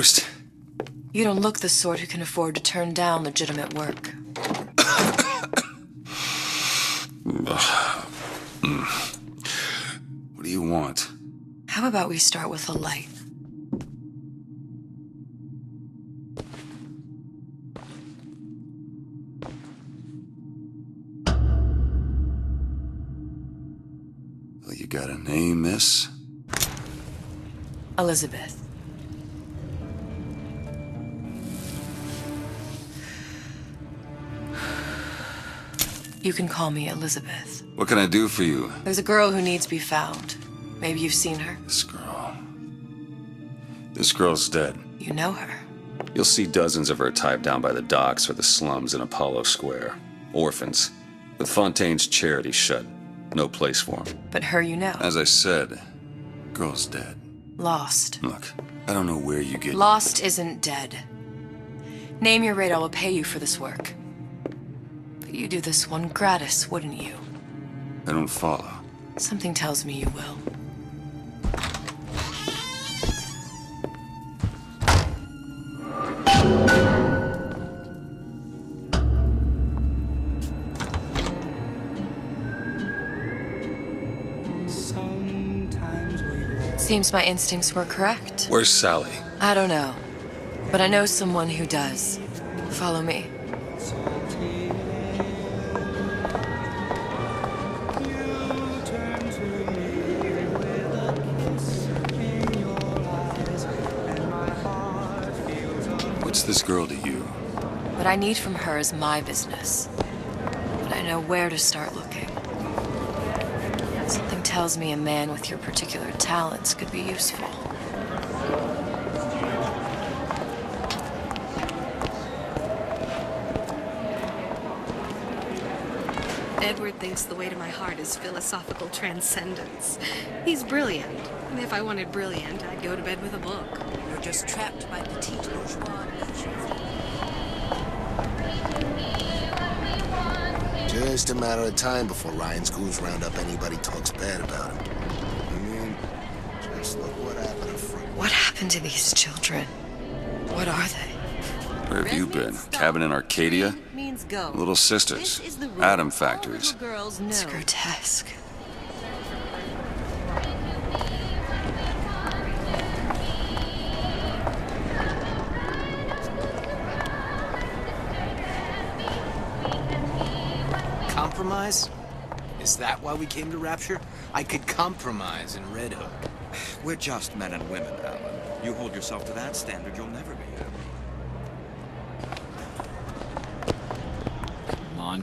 Ghost. You don't look the sort who can afford to turn down legitimate work. What do you want? How about we start with a light? Well, you got a name, miss? Elizabeth. You can call me Elizabeth. What can I do for you? There's a girl who needs to be found. Maybe you've seen her. This girl. This girl's dead. You know her. You'll see dozens of her tied down by the docks or the slums in Apollo Square. Orphans. With Fontaine's charity shut. No place for them. But her you know. As I said, girl's dead. Lost. Look, I don't know where you get... Lost isn't dead. Name your rate, I will pay you for this work. But you do this one gratis, wouldn't you? I don't follow. Something tells me you will. Seems my instincts were correct. Where's Sally? I don't know. But I know someone who does. Follow me. What's this girl to you? What I need from her is my business. But I know where to start looking. Something tells me a man with your particular talents could be useful. Edward thinks the way to my heart is philosophical transcendence. He's brilliant. And if I wanted brilliant, I'd go to bed with a book. You're just trapped by petite bourgeois notions. Just a matter of time before Ryan's goons round up anybody talks bad about him. I mean, just look what happened to Frank. What happened to these children? What are they? Where have you been? Cabin in Arcadia? Means go. Little sisters. Atom factories. Girls know. It's grotesque. Compromise? Is that why we came to Rapture? I could compromise in Red Hook. We're just men and women, Alan. You hold yourself to that standard, you'll never be happy.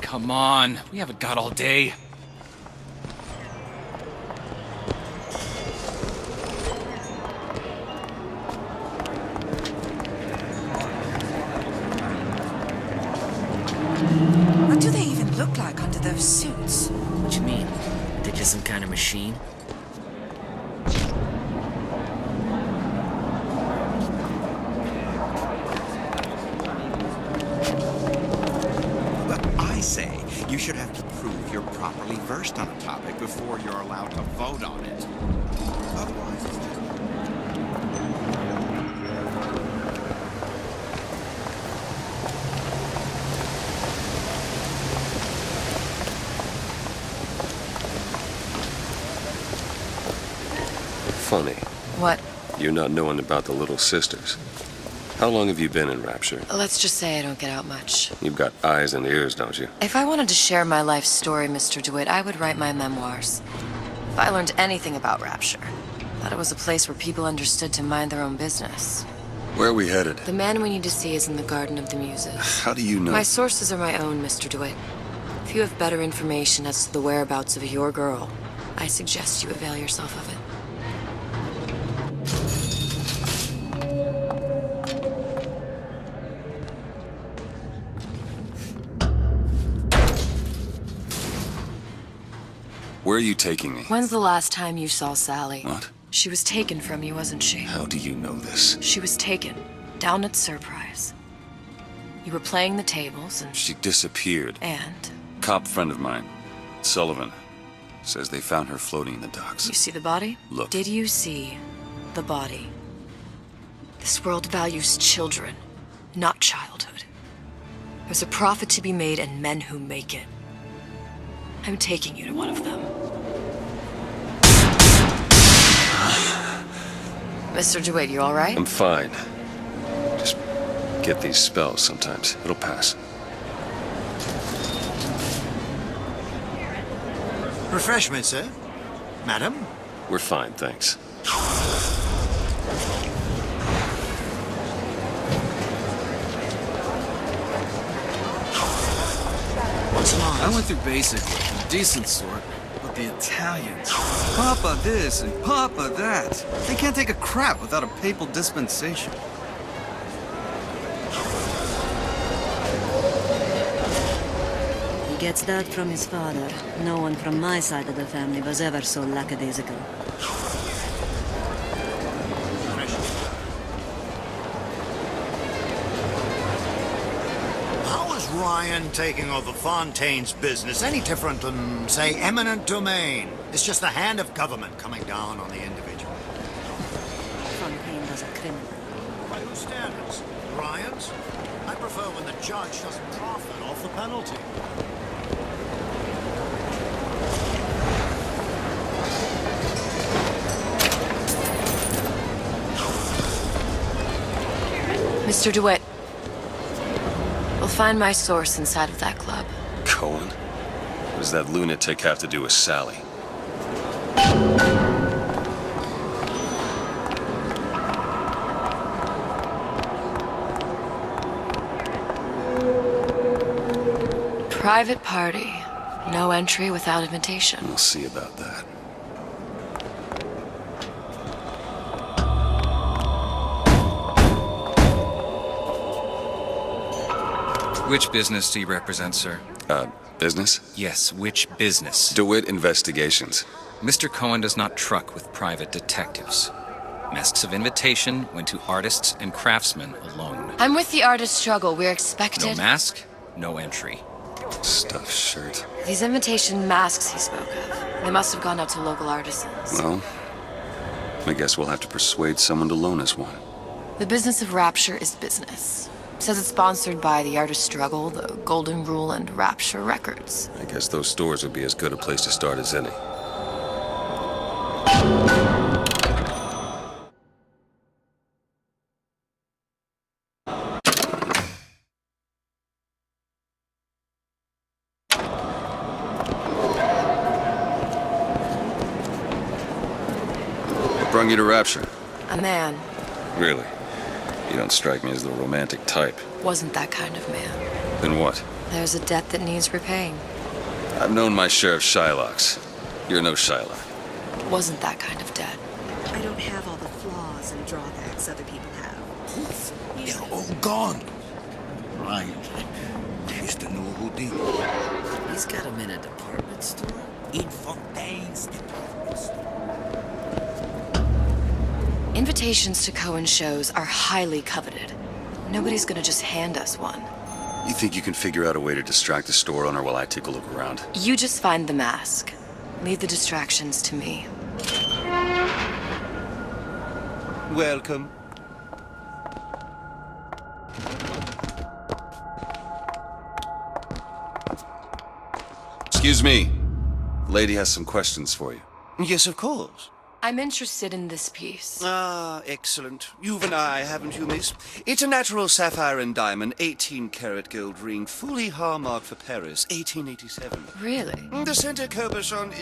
Come on. We haven't got all day. What do they even look like under those suits? What you mean? They're just some kind of machine? I say you should have to prove you're properly versed on a topic before you're allowed to vote on it. Otherwise, it's just... Funny. What? You not knowing about the Little Sisters. How long have you been in Rapture? Let's just say I don't get out much. You've got eyes and ears, don't you? If I wanted to share my life story, Mr. DeWitt, I would write my memoirs. If I learned anything about Rapture, I thought it was a place where people understood to mind their own business. Where are we headed? The man we need to see is in the Garden of the Muses. How do you know? My sources are my own, Mr. DeWitt. If you have better information as to the whereabouts of your girl, I suggest you avail yourself of it. Where are you taking me? When's the last time you saw Sally? What? She was taken from you, wasn't she? How do you know this? She was taken, down at Surprise. You were playing the tables and... She disappeared. And? Cop friend of mine, Sullivan, says they found her floating in the docks. You see the body? Look. Did you see the body? The This world values children, not childhood. There's a profit to be made and men who make it. I'm taking you to one of them. Mr. DeWitt, you all right? I'm fine. Just get these spells sometimes. It'll pass. Refreshment, sir? Madam? We're fine, thanks. What's long? I went through basic with a decent sort, but the Italians, Papa this and Papa that. They can't take a crap without a papal dispensation. He gets that from his father. No one from my side of the family was ever so lackadaisical. How is Ryan taking over Fontaine's business any different than, say, eminent domain? It's just the hand of government coming down on the individual. Fontaine was a criminal. By whose standards? Ryan's? I prefer when the judge doesn't profit off the penalty. Mr. DeWitt, we'll find my source inside of that club. Cohen? What does that lunatic have to do with Sally? Private party. No entry without invitation. We'll see about that. Which business do you represent, sir? Business? Yes, which business? DeWitt Investigations. Mr. Cohen does not truck with private detectives. Masks of invitation went to artists and craftsmen alone. I'm with the artist struggle. We're expected. No mask, no entry. Stuffed shirt. These invitation masks he spoke of. They must have gone out to local artisans. Well, I guess we'll have to persuade someone to loan us one. The business of Rapture is business. Says it's sponsored by the Artist Struggle, the Golden Rule, and Rapture Records. I guess those stores would be as good a place to start as any. What brought you to Rapture? A man. Really? You don't strike me as the romantic type. Wasn't that kind of man. Then what? There's a debt that needs repaying. I've known my share of Shylocks. You're no Shylock. Wasn't that kind of debt. I don't have all the flaws and drawbacks other people have. They're all gone. Ryan, she's the new Houdini. He's got him in a department store. In Fontaine's department store. Invitations to Cohen shows are highly coveted. Nobody's gonna just hand us one. You think you can figure out a way to distract the store owner while I take a look around? You just find the mask. Leave the distractions to me. Welcome. Excuse me. Lady has some questions for you. Yes, of course. I'm interested in this piece. Ah, excellent. You've an eye, haven't you, miss? It's a natural sapphire and diamond, 18-karat gold ring, fully hallmarked for Paris, 1887. Really? The center cabochon...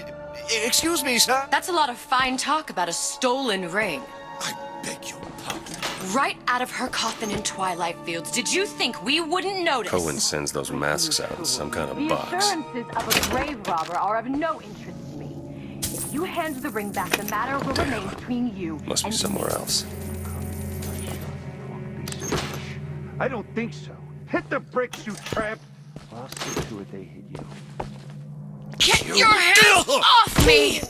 Excuse me, sir? That's a lot of fine talk about a stolen ring. I beg your pardon. Right out of her coffin in Twilight Fields. Did you think we wouldn't notice? Cohen sends those masks out in some kind of The box. assurances of a grave robber are of no interest to me. If you hand the ring back, the matter will remain between you. Must be somewhere else. I don't think so. Hit the bricks, you tramp! I'll see to it they hit you. Get your hands off me!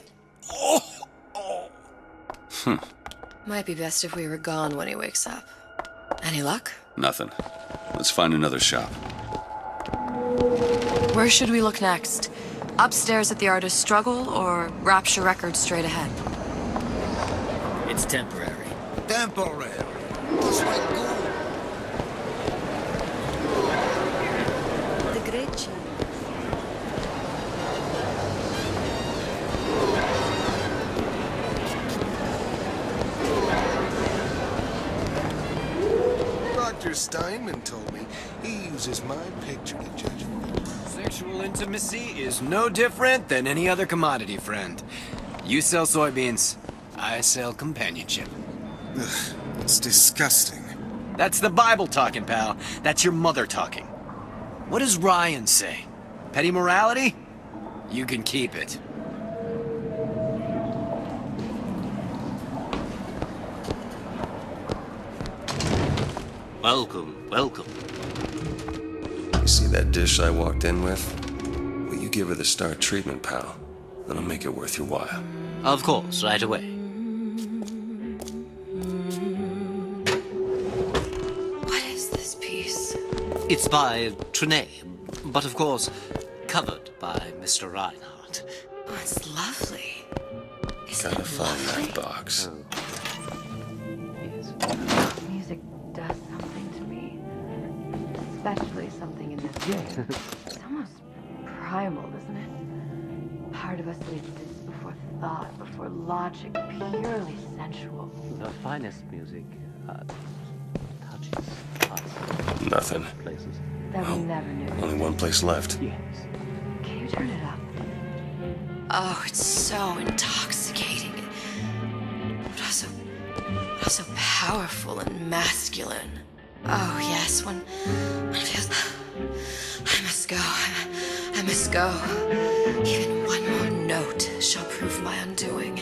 Might be best if we were gone when he wakes up. Any luck? Nothing. Let's find another shop. Where should we look next? Upstairs at the Artist Struggle, or Rapture Records straight ahead? It's temporary. Temporary. Looks like gold. The great chief. Dr. Steinman told me he uses my picture to judge me. Sexual intimacy is no different than any other commodity, friend. You sell soybeans, I sell companionship. Ugh, it's disgusting. That's the Bible talking, pal. That's your mother talking. What does Ryan say? Petty morality? You can keep it. Welcome, welcome. You see that dish I walked in with? Well, you give her the star treatment, pal. That'll make it worth your while. Of course, right away. What is this piece? It's by Trine, but of course, covered by Mr. Reinhardt. Oh, it's lovely. Gotta find that box. Music does something to me. Especially something in this game. It's almost primal, isn't it? Part of us exists before thought, before logic, purely sensual. The finest music touches us. Nothing. Places. That we never knew. Only one place left. Yes. Can you turn it up? Oh, it's so intoxicating. But also powerful and masculine. Oh, yes, when it feels... I must go. I must go. Even one more note shall prove my undoing.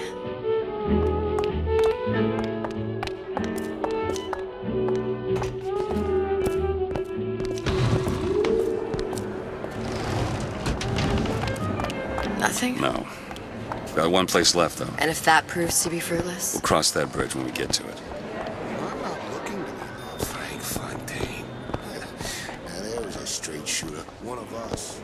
Nothing? No. Got one place left, though. And if that proves to be fruitless? We'll cross that bridge when we get to it. I'm not looking to be Frank Fontaine. Now there's a straight shooter. One of us.